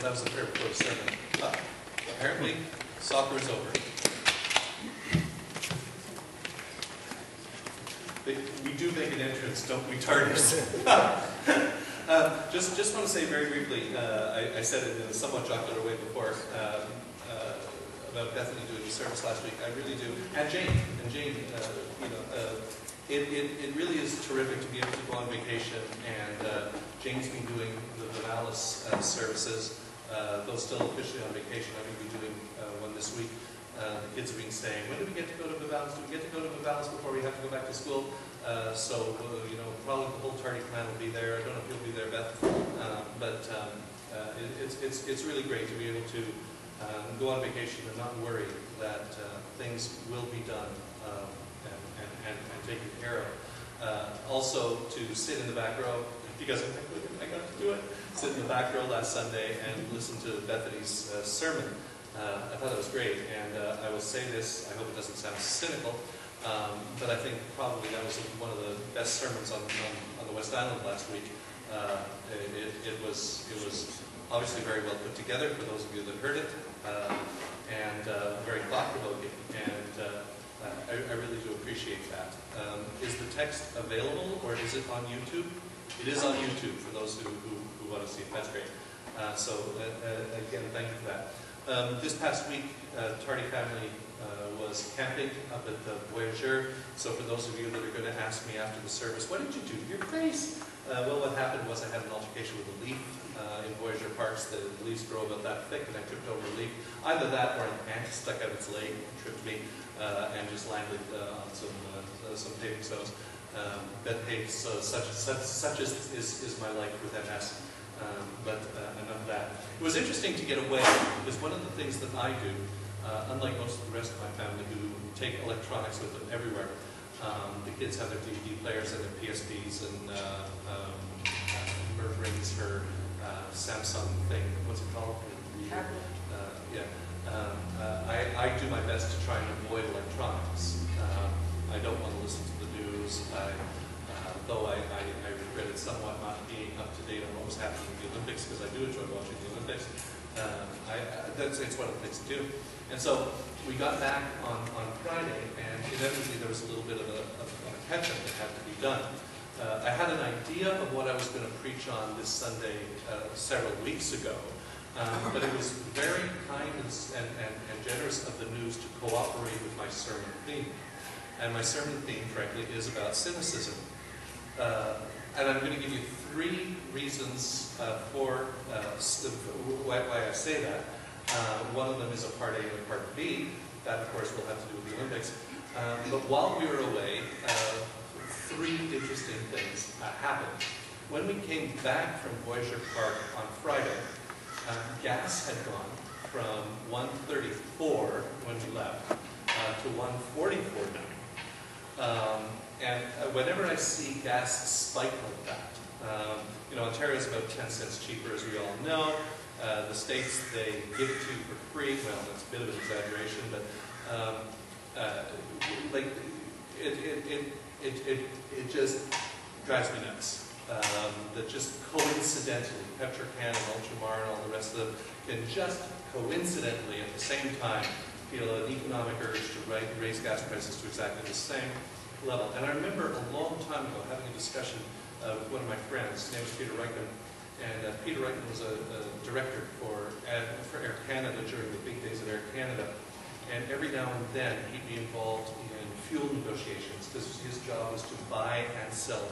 that was the prayer before the sermon. Apparently, soccer is over. We do make an entrance, don't we, Tardis? Just want to say very briefly, I said it in a somewhat jocular way before, about Bethany doing the service last week. I really do. And Jane, it really is terrific to be able to go on vacation, and Jane's been doing the Vivalis services, though still officially on vacation. I'm going to be doing one this week. The kids have been saying, when do we get to go to Vivalis? Do we get to go to Vivalis before we have to go back to school? Probably the whole Tardy clan will be there. I don't know if you'll be there, Beth. It's really great to be able to go on vacation and not worry that things will be done and taken care of. Also, to sit in the back row, because I got to do it, sit in the back row last Sunday and listen to Bethany's sermon. I thought it was great, and I will say this, I hope it doesn't sound cynical, but I think probably that was one of the best sermons on the West Island last week. It was obviously very well put together for those of you that heard it, and very thought-provoking, and I really do appreciate that. Is the text available, or is it on YouTube? It is on YouTube for those who want to see it. That's great. Again, thank you for that. This past week, Tardy family was camping up at the Voyageur. So for those of you that are going to ask me after the service, what did you do to your face? Well, what happened was I had an altercation with a leaf in Voyageur Parks. The leaves grow about that thick, and I tripped over a leaf. Either that or an ant stuck out its leg and tripped me and just landed on some paving stones. But hey, so such is my life with MS. Enough of that. It was interesting to get away, because one of the things that I do, unlike most of the rest of my family who take electronics with them everywhere, the kids have their DVD players and their PSPs and Merv rings her Samsung thing, what's it called? I do my best to try and avoid electronics. I don't want to listen to the news. Though I regretted somewhat not being up to date on what was happening in the Olympics, because I do enjoy watching the Olympics. It's one of the things to do. And so we got back on Friday, and inevitably there was a little bit of a catch-up that had to be done. I had an idea of what I was going to preach on this Sunday several weeks ago, but it was very kind and generous of the news to cooperate with my sermon theme. And my sermon theme, frankly, is about cynicism. And I'm going to give you 3 reasons for why I say that. One of them is a part A and a part B. That, of course, will have to do with the Olympics. But while we were away, 3 interesting things happened. When we came back from Voyageur Park on Friday, gas had gone from 134 when we left to 144 now. And whenever I see gas spike like that, Ontario is about 10 cents cheaper, as we all know. The States, they give it to you for free. Well, that's a bit of an exaggeration, but it just drives me nuts. That just coincidentally, Petrocan and Ultramar and all the rest of them can just coincidentally at the same time feel an economic urge to raise gas prices to exactly the same level. And I remember a long time ago having a discussion with one of my friends. His name was Peter Reichman. And Peter Reichman was a director for Air Canada during the big days of Air Canada. And every now and then he'd be involved in fuel negotiations, because his job was to buy and sell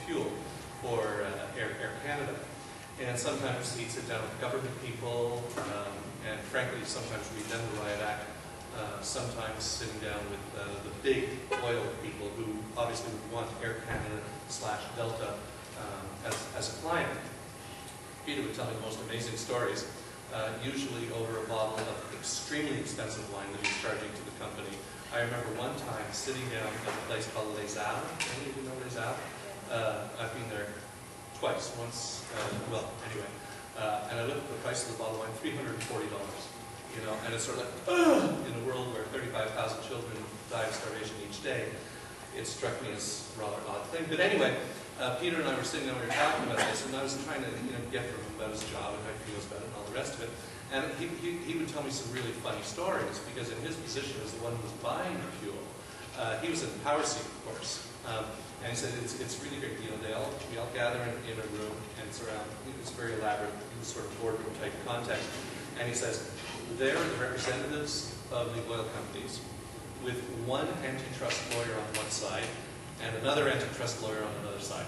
fuel for Air Canada. And sometimes he'd sit down with government people, and frankly, sometimes we'd done the Riot Act. Sometimes sitting down with the big oil people who obviously would want Air Canada/Delta as a client. Peter would tell me the most amazing stories, usually over a bottle of extremely expensive wine that he was charging to the company. I remember one time sitting down at a place called Les Halles. Any of you know Les Halles? I've been there twice. Once, and I looked at the price of the bottle of wine, $340. And it's sort of like, in a world where 35,000 children die of starvation each day, it struck me as a rather odd thing. But anyway, Peter and I were sitting there, we were talking about this, and I was trying to get from him about his job and how he feels about it and all the rest of it. And he would tell me some really funny stories, because in his position as the one who was buying the fuel, he was in the power seat, of course. And he said, it's really great. We all gather in a room, and it's very elaborate, sort of boardroom type context. And he says, there are the representatives of the oil companies, with one antitrust lawyer on one side, and another antitrust lawyer on another side.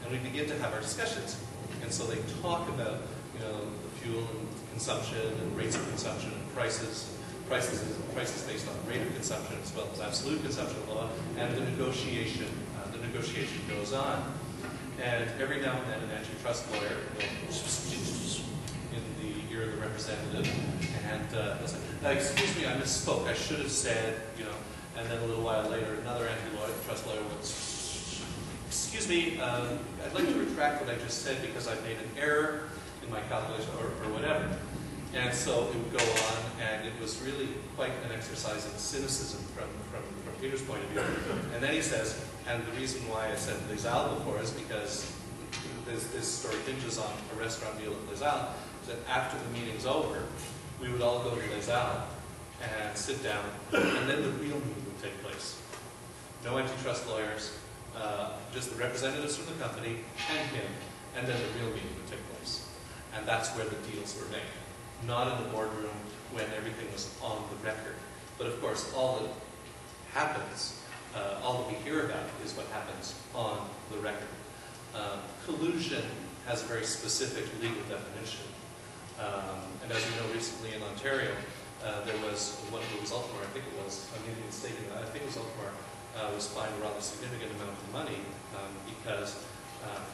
And we begin to have our discussions. And so they talk about, the fuel and consumption and rates of consumption and prices based on rate of consumption as well as absolute consumption law, and the negotiation goes on. And every now and then an antitrust lawyer will in the ear of the representative, and he'll say, excuse me, I misspoke, I should have said, and then a little while later another antitrust lawyer will, excuse me, I'd like to retract what I just said because I made an error in my calculation or whatever. And so it would go on, and it was really quite an exercise in cynicism from Peter's point of view. And then he says, and the reason why I said Les Halles before is because this story hinges on a restaurant deal at Les Halles, is that after the meeting's over, we would all go to Les Halles and sit down, and then the real meeting would take place. No antitrust lawyers, just the representatives from the company and him, and then the real meeting would take place. And that's where the deals were made. Not in the boardroom when everything was on the record. But of course, all that happens, all that we hear about is what happens on the record. Collusion has a very specific legal definition. And as we know, recently in Ontario, there was one of those Ultimar, I think it was, I'm maybe mistaken, I think it was Ultimar, was fined a rather significant amount of money because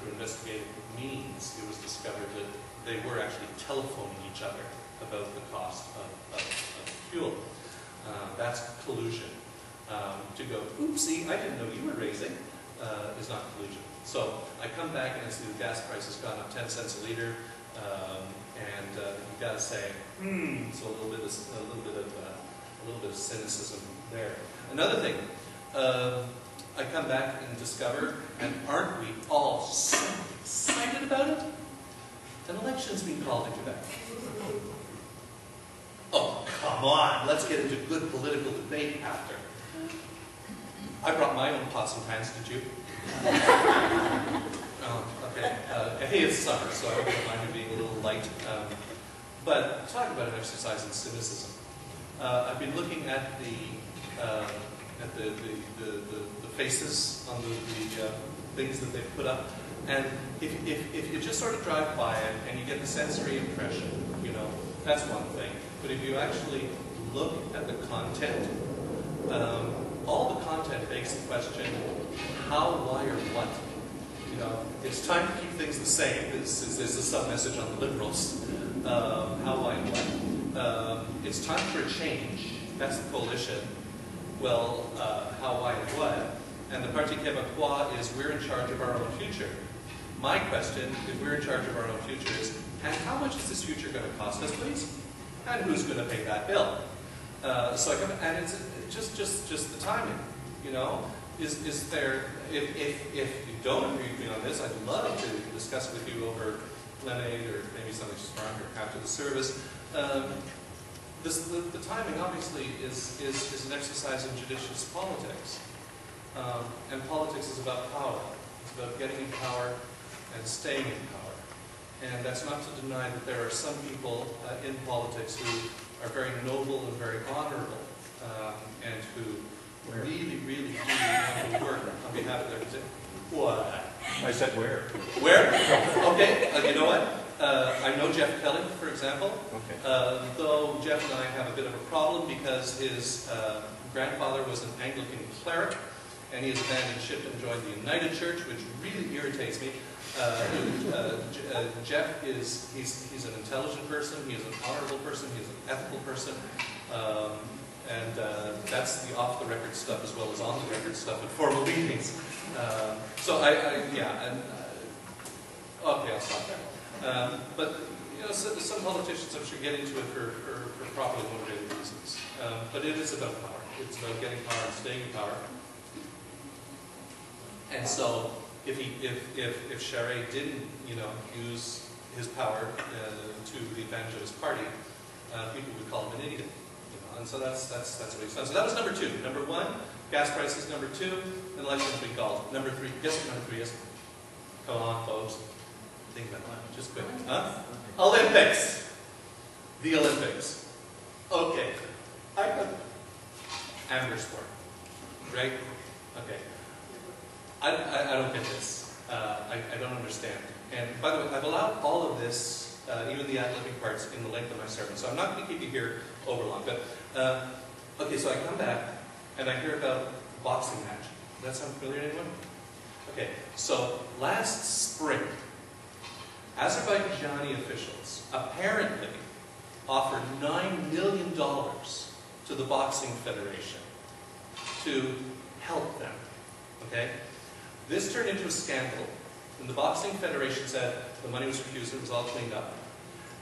through investigative means it was discovered that they were actually telephoning each other about the cost of fuel. That's collusion. To go, oopsie, I didn't know you were raising, is not collusion. So I come back and I see the gas price has gone up 10 cents a liter, and you've got to say, so a little bit of cynicism there. Another thing, I come back and discover, and aren't we all so excited about it? An election's been called in Quebec. Oh, come on, let's get into good political debate after. I brought my own pots and pans, did you? Oh, okay. Hey, it's summer, so I hope you don't mind me being a little light. But talk about an exercise in cynicism. I've been looking at the faces on the things that they've put up, and if you just sort of drive by it and you get the sensory impression, that's one thing. But if you actually look at the content, all the content begs the question, how, why, or what? It's time to keep things the same. There's a sub-message on the Liberals. How, why, and what? It's time for a change. That's the coalition. Well, how, why, and what? And the Parti Québécois is, we're in charge of our own future. My question, if we're in charge of our own future, is, and how much is this future going to cost us, please? And who's going to pay that bill? So I come, and it's just the timing, Is there, if you don't agree with me on this, I'd love to discuss with you over lemonade or maybe something stronger after the service. The timing obviously is an exercise in judicious politics. And politics is about power. It's about getting in power and staying in power. And that's not to deny that there are some people in politics who are very noble and very honorable, and who really want to work on behalf of their constituents. What? I said where? Where? Okay, you know what? I know Jeff Kelly, for example. Okay. Though Jeff and I have a bit of a problem because his grandfather was an Anglican cleric, and he has abandoned ship and joined the United Church, which really irritates me. Jeff he's an intelligent person, he is an honorable person, he is an ethical person, and that's the off-the-record stuff as well as on-the-record stuff at formal meetings. Okay, I'll stop there. But some politicians I'm sure get into it for properly motivated reasons. But it is about power. It's about getting power and staying in power. And so if Charest didn't, use his power to the advantage of his party, people would call him an idiot. And so that's what he's done. So that was number 2. Number 1, gas prices. Number 2, an election to be called. Number 3, guess what number 3 is? Come on, folks. Think about that. Just quick. Huh? Olympics. The Olympics. Okay. Amateur sport. Right? Okay. I don't get this. I don't understand. And by the way, I've allowed all of this, even the ad-libbing parts, in the length of my sermon. So I'm not going to keep you here over long. But, okay, so I come back and I hear about a boxing match. Does that sound familiar to anyone? Okay, so last spring, Azerbaijani officials apparently offered $9 million to the Boxing Federation to help them. Okay? This turned into a scandal, and the Boxing Federation said the money was refused, it was all cleaned up.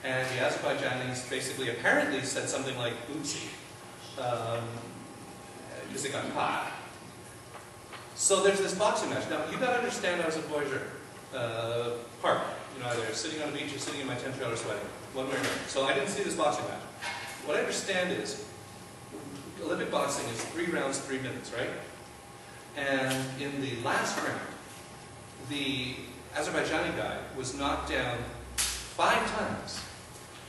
And the Azerbaijanis basically apparently said something like, oopsie, because they got caught. So there's this boxing match. Now, you got to understand, I was at Voyager Park, either sitting on the beach or sitting in my tent trailer sweating, one way or another. So I didn't see this boxing match. What I understand is, Olympic boxing is 3 rounds, 3 minutes, right? And in the last round, the Azerbaijani guy was knocked down 5 times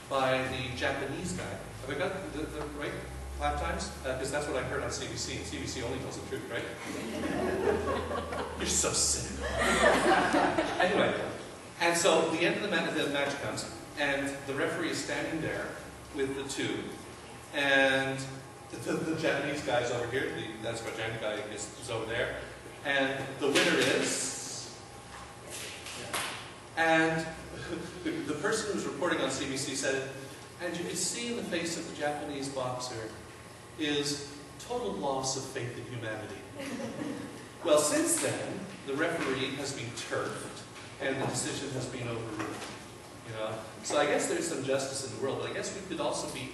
by the Japanese guy. Have I got the right 5 times? Because that's what I heard on CBC, and CBC only tells the truth, right? You're so cynical. Anyway, and so the end of the match comes, and the referee is standing there with the 2, and the Japanese guy's over here, the Azerbaijani guy is over there, and the winner is... And the person who was reporting on CBC said, and you can see in the face of the Japanese boxer is total loss of faith in humanity. Well, since then, the referee has been turfed, and the decision has been overruled. So I guess there's some justice in the world, but I guess we could also be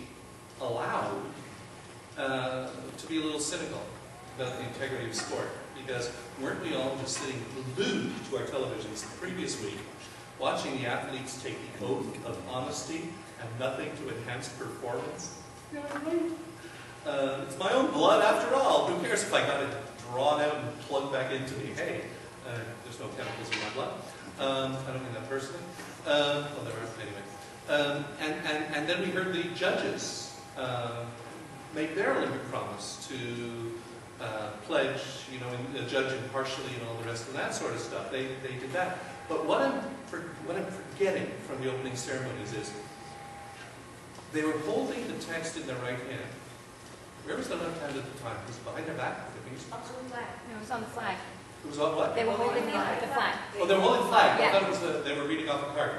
allowed to be a little cynical about the integrity of sport, because weren't we all just sitting glued to our televisions the previous week, watching the athletes take the oath of honesty and nothing to enhance performance? Yeah, right. It's my own blood after all. Who cares if I got it drawn out and plugged back into me? Hey, there's no chemicals in my blood. I don't mean that personally. Well, there are anyway. And then we heard the judges make their Olympic promise to pledge, and judge impartially and all the rest of that sort of stuff. They did that. But what I'm forgetting from the opening ceremonies is they were holding the text in their right hand. Where was the left hand at the time? Was it behind their back? On the flag. No, it was on the flag. It was on what? They were holding the flag. Oh, they were holding the flag. Yeah. I thought it was they were reading off a card.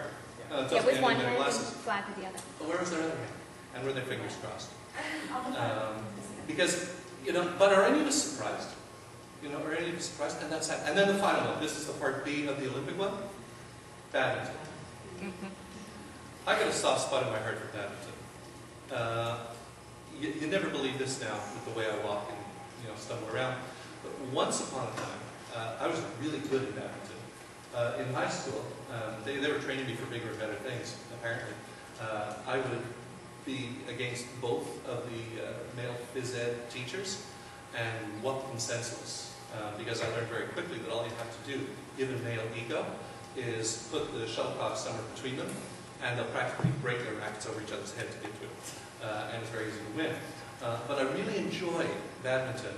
Yeah, with one hand and flag with the other. Well, where was their other hand? And were their fingers crossed? Because, but are any of us surprised? Are any of us surprised? And that's that. And then the final one. This is the part B of the Olympic one. Badminton. I got a soft spot in my heart for badminton. You never believe this now with the way I walk and stumble around. But once upon a time, I was really good at badminton. In high school, they were training me for bigger and better things, apparently. I would be against both of the male phys ed teachers and whoop them senseless. Because I learned very quickly that all you have to do, given male ego, is put the shuttlecock somewhere between them, and they'll practically break their rackets over each other's head to get to it. And it's very easy to win. But I really enjoy badminton.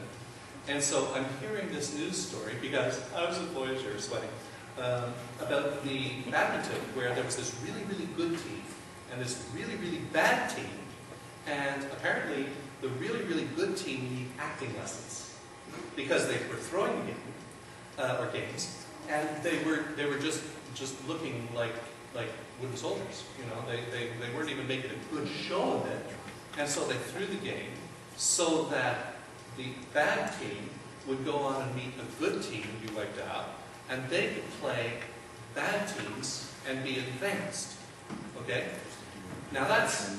And so I'm hearing this news story, because I was at Voyager sweating, about the badminton, where there was this really, really good team, and this really, really bad team, and apparently the really, really good team need acting lessons, because they were throwing the game, or games, and they were just looking like wooden soldiers. They weren't even making a good show of it, and so they threw the game so that the bad team would go on and meet a good team and be wiped out, and they could play bad teams and be advanced. Okay? Now that's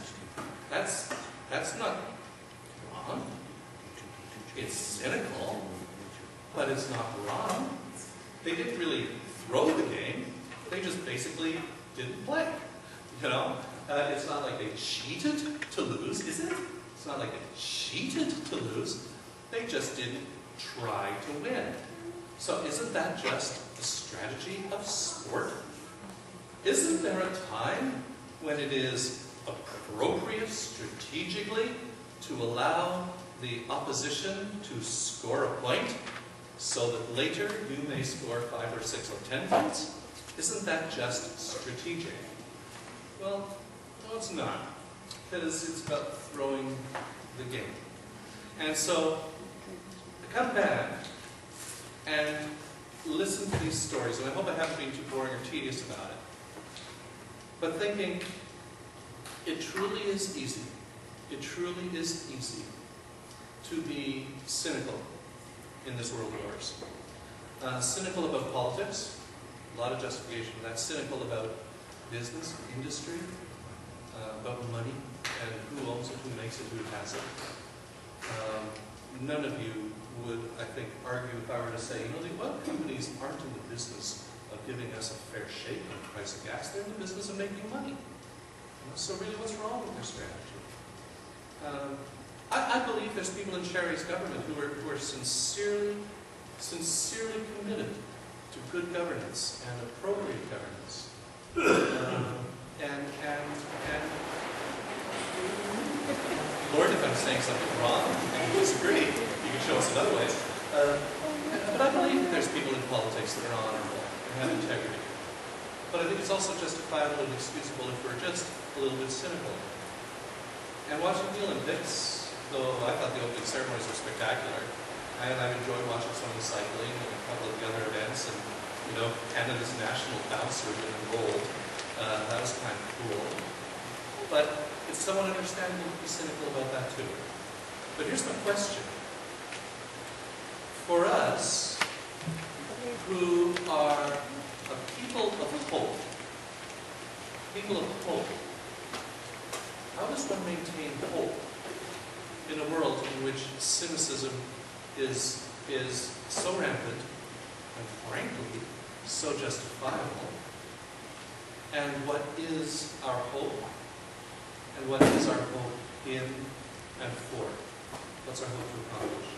not wrong. It's cynical, but it's not wrong. They didn't really throw the game. They just basically didn't play. You know? It's not like they cheated to lose, is it? It's not like they cheated to lose. They just didn't try to win. So isn't that just the strategy of sport? Isn't there a time when it is appropriate strategically to allow the opposition to score a point so that later you may score 5 or 6 or 10 points? Isn't that just strategic? Well, no, it's not, because it's about throwing the game. And so, I come back and listen to these stories, and I hope I haven't been too boring or tedious about it, but thinking, it truly is easy to be cynical in this world of ours. Cynical about politics, a lot of justification for that. Cynical about business, industry, about money, and who owns it, who makes it, who has it. None of you would, I think, argue if I were to say, you know, the oil companies aren't in the business of giving us a fair shake on the price of gas. They're in the business of making money. So really, what's wrong with their strategy? I believe there's people in Sherry's government who are sincerely committed to good governance and appropriate governance. Lord, if I'm saying something wrong and you disagree, you can show us in other ways. But I believe that there's people in politics that are honorable and have integrity. But I think it's also justifiable and excusable if we're just a little bit cynical. And watching the Olympics, though I thought the opening ceremonies were spectacular, and I've enjoyed watching some of the cycling and a couple of the other events, and you know, Canada's national bouncer winning gold. That was kind of cool. But it's somewhat understandable to be cynical about that too. But here's the question. For us, who are a people of hope, how does one maintain hope in a world in which cynicism is so rampant and frankly so justifiable? And what is our hope? And what is our hope in and for? What's our hope to accomplish?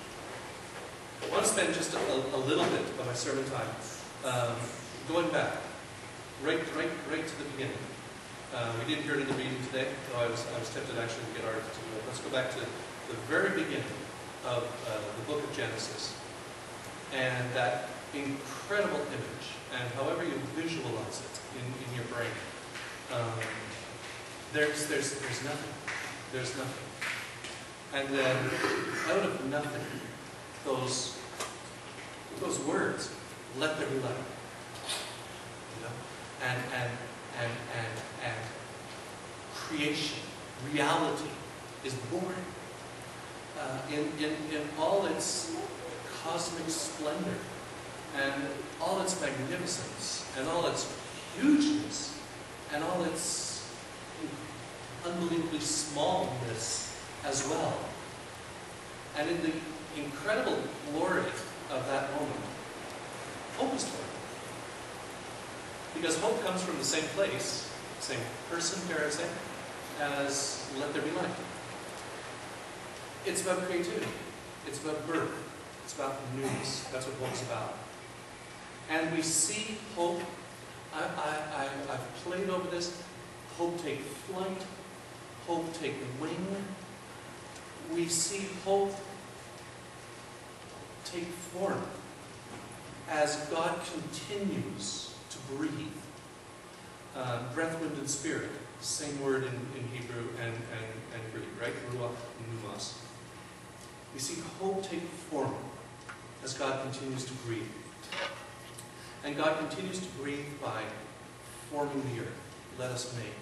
I want to spend just a little bit of my sermon time going back, right to the beginning. We didn't hear it in the reading today, though I was tempted actually to get Art to do it. Let's go back to the very beginning of the book of Genesis, and that incredible image, and however you visualize it in your brain, there's nothing. There's nothing. And then out of nothing, those words, let there be light. You know? And creation, reality is born in all its cosmic splendor and all its magnificence and all its hugeness and all its unbelievably smallness as well. And in the incredible glory of that moment, hope is born. Because hope comes from the same place, same person, dare I say, as let there be light. It's about creativity. It's about birth. It's about newness. That's what hope's about. And we see hope. I've played over this. Hope take flight. Hope take wing. We see hope take form as God continues to breathe. Breath, wind, and spirit. Same word in Hebrew and Greek, right? Ruach and pneumos. We see hope take form as God continues to breathe. And God continues to breathe by forming the earth. Let us make.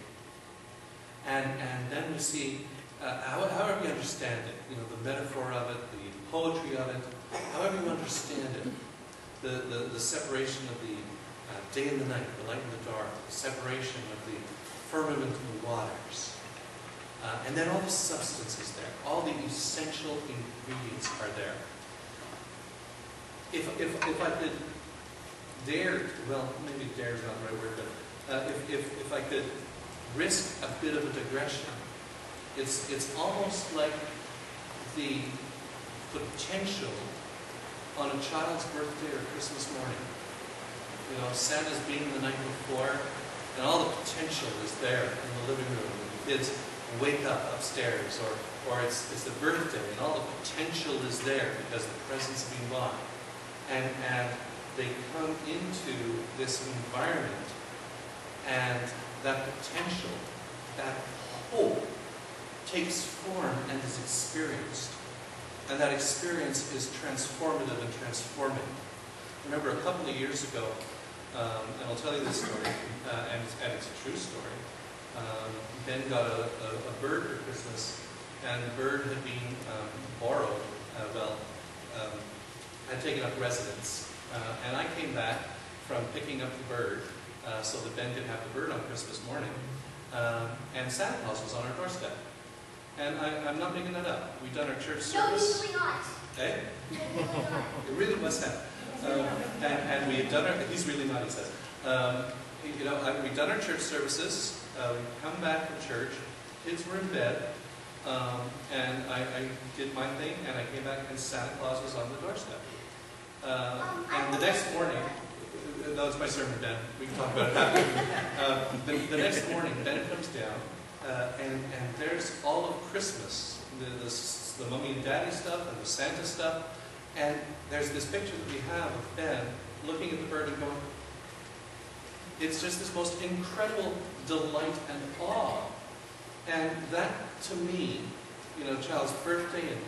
And then we see, however you understand it, you know, the metaphor of it, the poetry of it, however you understand it, the separation of the day and the night, the light and the dark, the separation of the firmament and the waters. And then all the substance is there. All the essential ingredients are there. If I could dare, well, maybe dare is not the right word, but if I could risk a bit of a digression, it's almost like the potential on a child's birthday or Christmas morning. You know, Santa's been the night before, and all the potential is there in the living room. The kids wake up upstairs, or it's the birthday, and all the potential is there because the presents have been bought. And they come into this environment, and that potential, that hope, takes form and is experienced. And that experience is transformative and transforming. I remember a couple of years ago, and I'll tell you this story, and it's a true story. Ben got a bird for Christmas, and the bird had been borrowed, had taken up residence. And I came back from picking up the bird so that Ben could have the bird on Christmas morning. And Santa Claus was on our doorstep. And I'm not making that up. We've done our church service. No, he's really not. Eh? He's really not. It really was Santa. And we had done our, he's really not, he says. You know, we've done our church services. We come back from church. Kids were in bed. And I did my thing, and I came back, and Santa Claus was on the doorstep. And the next morning, that was my sermon, Ben. We can talk about it after. The next morning, Ben comes down, and there's all of Christmas, the Mummy and Daddy stuff and the Santa stuff, and there's this picture that we have of Ben looking at the bird and going, it's just this most incredible delight and awe. And that, to me, you know, child's birthday and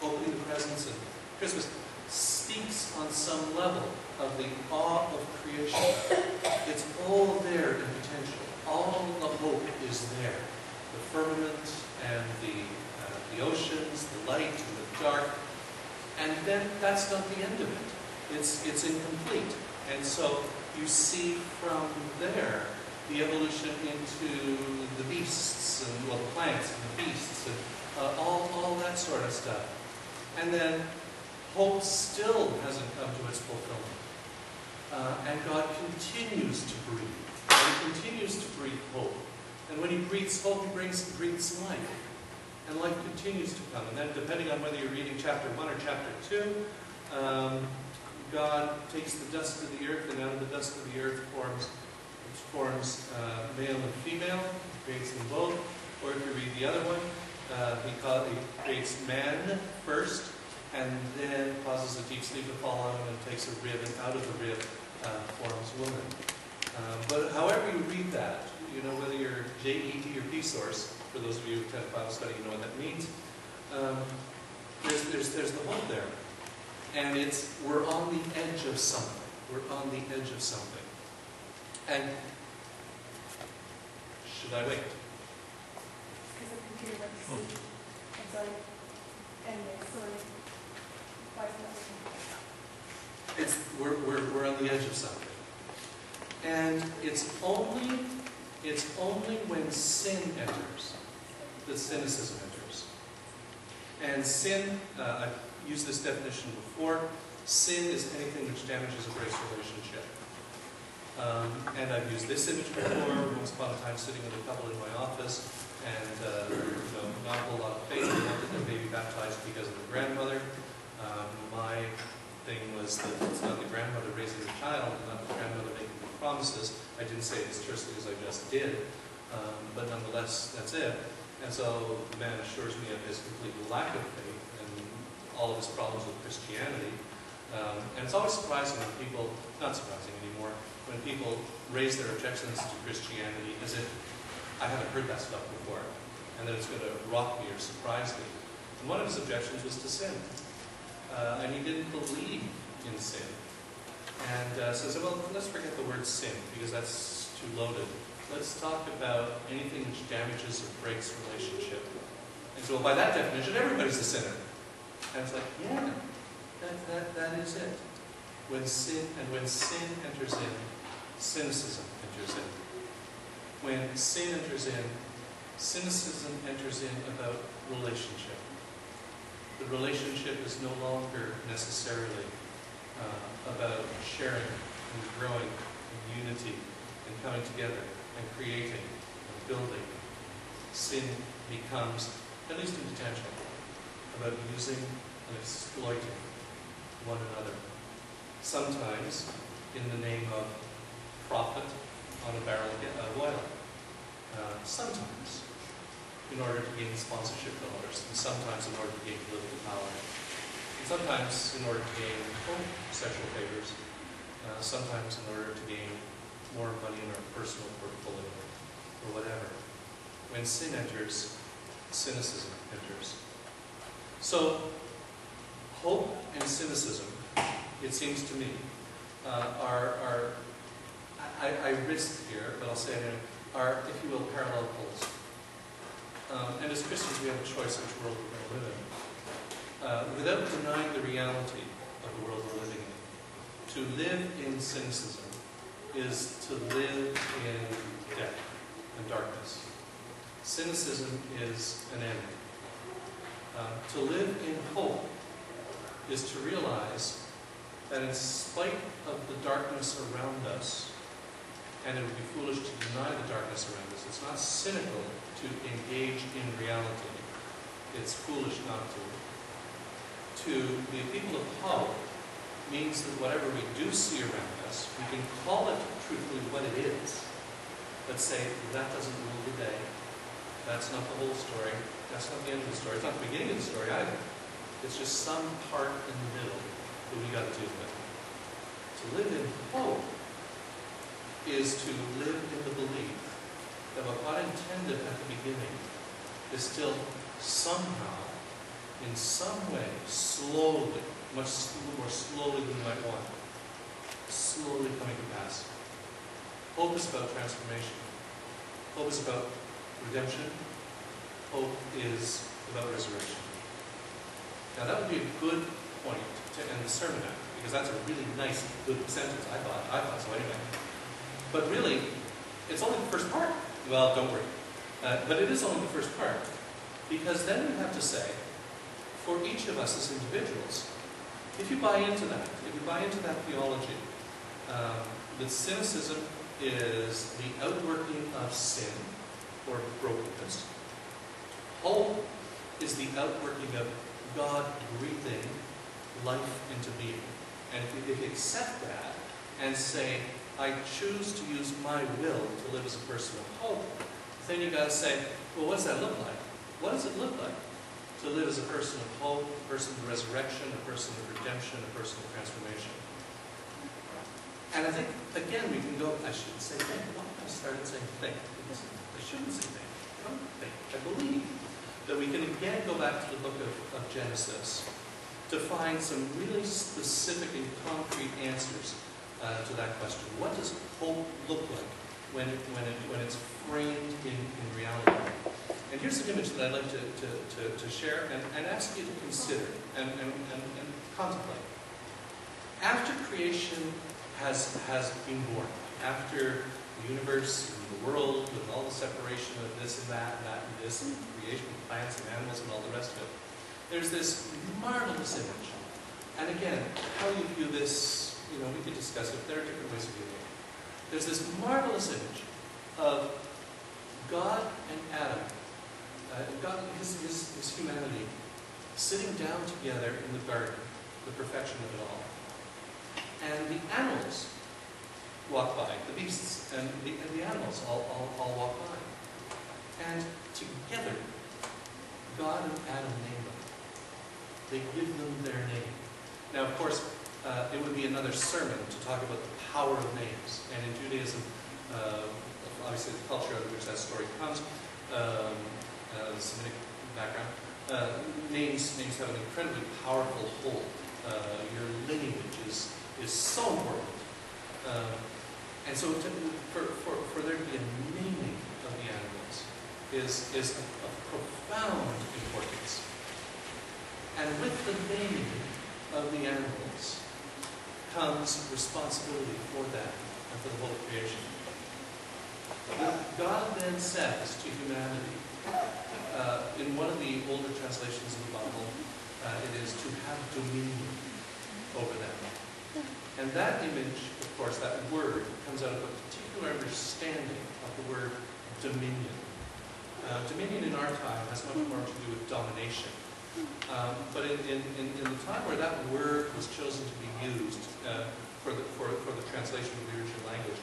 opening the presents and Christmas speaks on some level of the awe of creation. It's all there in potential. All the hope is there. The firmament and the oceans, the light and the dark. And then that's not the end of it. It's incomplete. And so you see from there the evolution into the beasts and, well, the plants and the beasts and all that sort of stuff. And then hope still hasn't come to its fulfillment. And God continues to breathe. And He continues to breathe hope. And when He breathes hope, He breathes life. And life continues to come. And then, depending on whether you're reading chapter 1 or chapter 2, God takes the dust of the earth, and out of the dust of the earth forms male and female, creates them both. Or if you read the other one, He creates man first, and then causes a deep sleep to fall on him and takes a rib, and out of the rib forms woman. But however you read that, you know, whether you're JET or P-source, for those of you who attend Bible study, you know what that means. There's the hope there. And we're on the edge of something. We're on the edge of something. And should I wait? Because the computer doesn't see. It's like, anyway, sorry. We're on the edge of something. And it's only when sin enters that cynicism enters. And sin, I've used this definition before, sin is anything which damages a grace relationship. And I've used this image before, once upon a time sitting with a couple in my office, and you know, not a whole lot of faith, they wanted their baby baptized because of the grandmother. My thing was that it's not the grandmother raising the child, and not the grandmother making the promises. I didn't say it as tersely as I just did, but nonetheless, that's it. And so the man assures me of his complete lack of faith and all of his problems with Christianity. And it's always surprising when people, not surprising anymore, when people raise their objections to Christianity as if I haven't heard that stuff before, and that it's going to rock me or surprise me. And one of his objections was to sin. And he didn't believe in sin. And so I said, well, let's forget the word sin, because that's too loaded. Let's talk about anything which damages or breaks relationship. And so, well, by that definition, everybody's a sinner. And it's like, yeah, that is it. When sin enters in, cynicism enters in. When sin enters in, cynicism enters in about relationship. The relationship is no longer necessarily about sharing and growing in unity and coming together and creating and building, sin becomes, at least in potential, about using and exploiting one another. Sometimes in the name of profit on a barrel of oil. Sometimes in order to gain sponsorship dollars, and sometimes in order to gain political power, and sometimes in order to gain sexual favors, sometimes in order to gain more money in our personal portfolio, or whatever. When sin enters, cynicism enters. So, hope and cynicism, it seems to me, I risk here, but I'll say it anyway, are, if you will, parallel poles. And as Christians, we have a choice which world we're going to live in. Without denying the reality of the world we're living in. To live in cynicism is to live in death and darkness. Cynicism is an enemy. To live in hope is to realize that in spite of the darkness around us, and it would be foolish to deny the darkness around us, it's not cynical to engage in reality. It's foolish not to. To be a people of hope means that whatever we do see around us, we can call it truthfully what it is, but say, that doesn't rule the day. That's not the whole story. That's not the end of the story. It's not the beginning of the story either. It's just some part in the middle that we got to deal with. To live in hope is to live in the belief that what God intended at the beginning is still somehow, in some way, slowly, much more slowly than we might want, slowly coming to pass. Hope is about transformation. Hope is about redemption. Hope is about resurrection. Now that would be a good point to end the sermon at, because that's a really nice, good sentence, I thought so anyway. But really, it's only the first part. Well, don't worry. But it is only the first part. Because then we have to say, for each of us as individuals, if you buy into that, theology, that cynicism is the outworking of sin or brokenness, hope is the outworking of God breathing life into being. And if you accept that and say, I choose to use my will to live as a person of hope, then you've got to say, well, what does that look like? What does it look like to live as a person of hope, a person of resurrection, a person of redemption, a person of transformation? And I think, again, we can go, I shouldn't say think. Why have I started saying think? I shouldn't say think. I don't think. I believe that we can again go back to the book of Genesis to find some really specific and concrete answers to that question. What does hope look like when it's framed in reality? And here's an image that I'd like to share and ask you to consider and contemplate. After creation has been born, after the universe and the world and all the separation of this and that and this, and creation of plants and animals and all the rest of it, there's this marvelous image. And again, how you view this, we could discuss it. There are different ways of viewing it. There's this marvelous image of God and Adam, God and his humanity, sitting down together in the garden, the perfection of it all. And the animals walk by, the beasts and the animals all walk by. And together, God and Adam name them. They give them their name. Now, of course, it would be another sermon to talk about the power of names. And in Judaism, obviously the culture out of which that story comes, the Semitic background, names have an incredibly powerful hold. Your lineage is so important. And so for there to be a naming of the animals is of profound importance. And with the naming of the animals comes responsibility for that and for the whole creation. God then says to humanity, in one of the older translations of the Bible, it is to have dominion over them. And that image, of course, that word, comes out of a particular understanding of the word dominion. Dominion in our time has much more to do with domination. But in the time where that word was chosen to be used for the translation of the original language,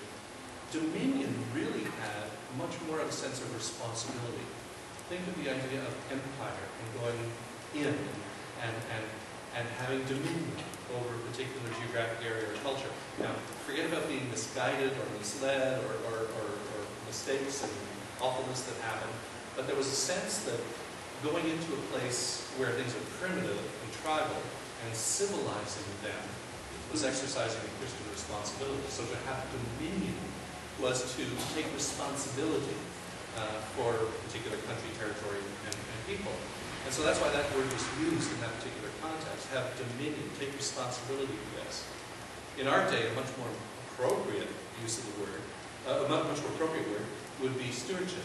dominion really had much more of a sense of responsibility. Think of the idea of empire and going in and having dominion over a particular geographic area or culture. Now, forget about being misguided or misled or mistakes and awfulness that happen, but there was a sense that going into a place where things are primitive and tribal and civilizing them was exercising a Christian responsibility. So to have dominion was to take responsibility for a particular country, territory, and people. And so that's why that word was used in that particular context. Have dominion, take responsibility for this. In our day, a much more appropriate use of the word, a much more appropriate word, would be stewardship.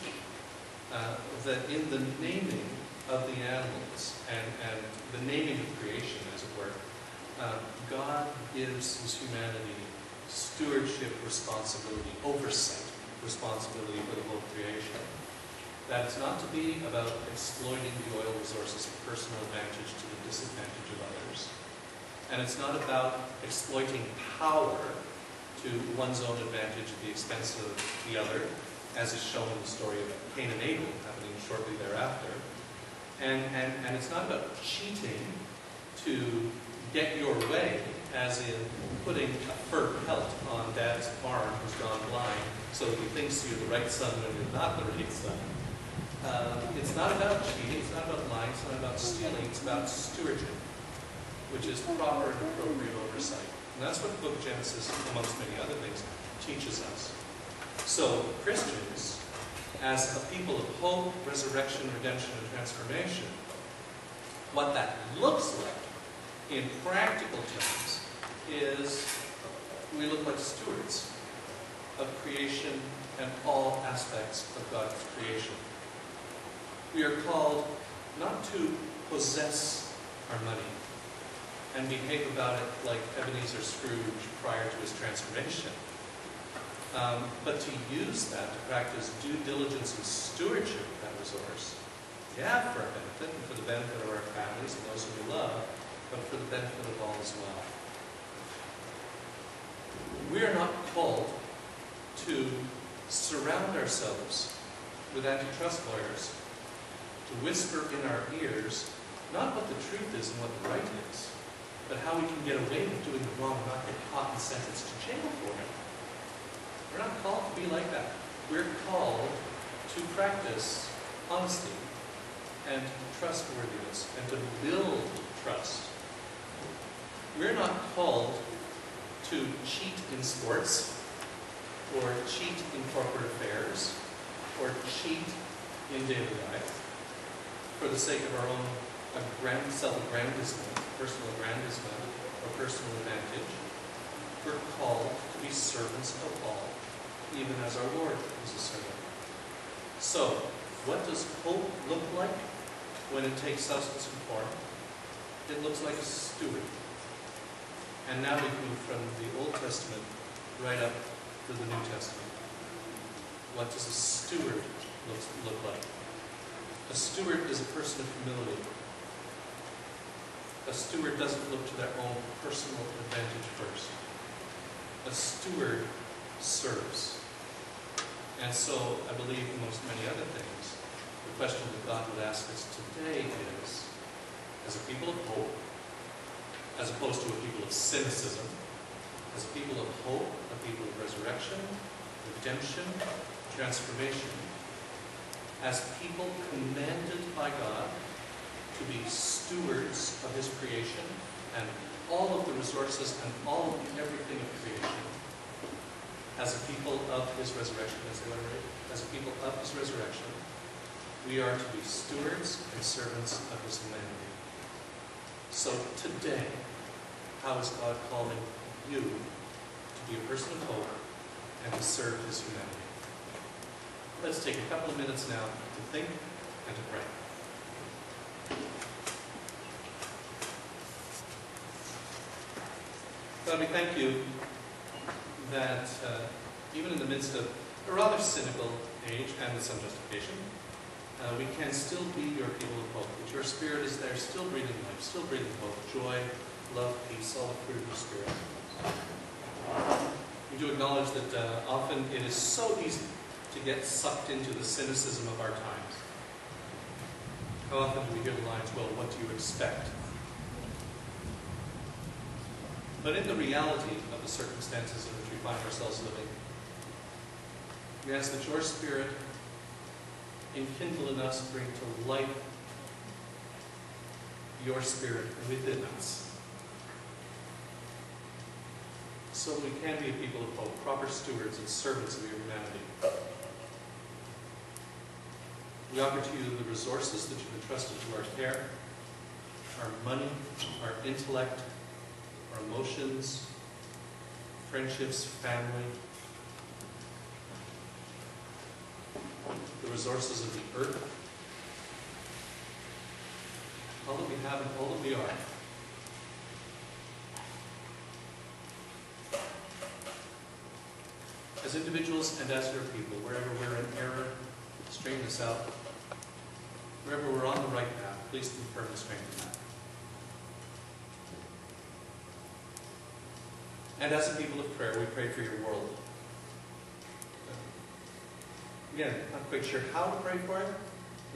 That in the naming of the animals and the naming of creation, as it were, God gives his humanity stewardship responsibility, oversight responsibility for the whole creation. That it's not to be about exploiting the oil resources for personal advantage to the disadvantage of others. And it's not about exploiting power to one's own advantage at the expense of the other, as is shown in the story of Cain and Abel happening shortly thereafter. And it's not about cheating to get your way, as in putting a fur pelt on Dad's arm who's gone blind so that he thinks you're the right son when you're not the right son. It's not about cheating, it's not about lying, it's not about stealing, it's about stewardship, which is proper and appropriate oversight. And that's what the book of Genesis, amongst many other things, teaches us. So Christians, as a people of hope, resurrection, redemption, and transformation, what that looks like in practical terms is we look like stewards of creation and all aspects of God's creation. We are called not to possess our money and behave about it like Ebenezer Scrooge prior to his transformation, but to use that to practice due diligence and stewardship of that resource. Yeah, for our benefit and for the benefit of our families and those who we love, but for the benefit of all as well. We are not called to surround ourselves with antitrust lawyers to whisper in our ears not what the truth is and what the right is, but how we can get away with doing the wrong and not get caught and sentenced to jail for it. We're not called to be like that. We're called to practice honesty and trustworthiness and to build trust. We're not called to cheat in sports or cheat in corporate affairs or cheat in daily life for the sake of our own self-aggrandizement, personal aggrandizement, or personal advantage. We're called to be servants of all, even as our Lord is a servant. So, what does hope look like when it takes substance and form? It looks like a steward. And now we move from the Old Testament right up to the New Testament. What does a steward look like? A steward is a person of humility. A steward doesn't look to their own personal advantage first. A steward serves. And so, I believe, amongst many other things, the question that God would ask us today is, as a people of hope, as opposed to a people of cynicism, as a people of hope, a people of resurrection, redemption, transformation, as people commanded by God to be stewards of his creation and all of the resources and all of everything of creation, as a people of his resurrection, as a people of his resurrection, we are to be stewards and servants of his humanity. So today, how is God calling you to be a person of hope and to serve his humanity? Let's take a couple of minutes now to think and to pray. God, we thank you that even in the midst of a rather cynical age, and with some justification, we can still be your people of hope. That your Spirit is there, still breathing life, still breathing hope, joy, love, peace, all the fruit of the Spirit. We do acknowledge that often it is so easy to get sucked into the cynicism of our times. How often do we hear the lines, well, what do you expect? But in the reality of the circumstances in which we find ourselves living, we ask that your Spirit enkindle in us, bring to life your Spirit within us, so that we can be a people of hope, proper stewards and servants of your humanity. We offer to you the resources that you've entrusted to our care, our money, our intellect, our emotions, friendships, family, the resources of the earth, all that we have and all that we are. As individuals and as your people, wherever we're in error, straighten us out. Wherever we're on the right path, please confirm and strengthen that. And as a people of prayer, we pray for your world. Again, not quite sure how to pray for it.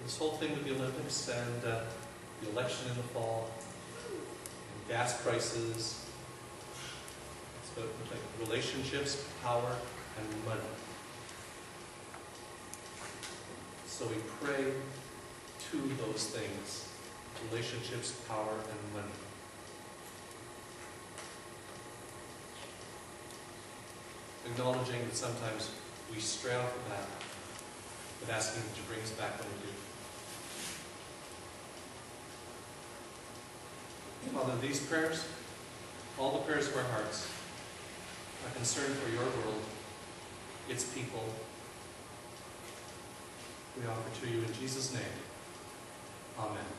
This whole thing with the Olympics and the election in the fall, and gas prices, it's about relationships, power, and money. So we pray to those things, relationships, power, and money. Acknowledging that sometimes we stray off the path, but asking that you bring us back when we do. Father, these prayers, all the prayers of our hearts, are concerned for your world, its people. We offer to you in Jesus' name. Amen.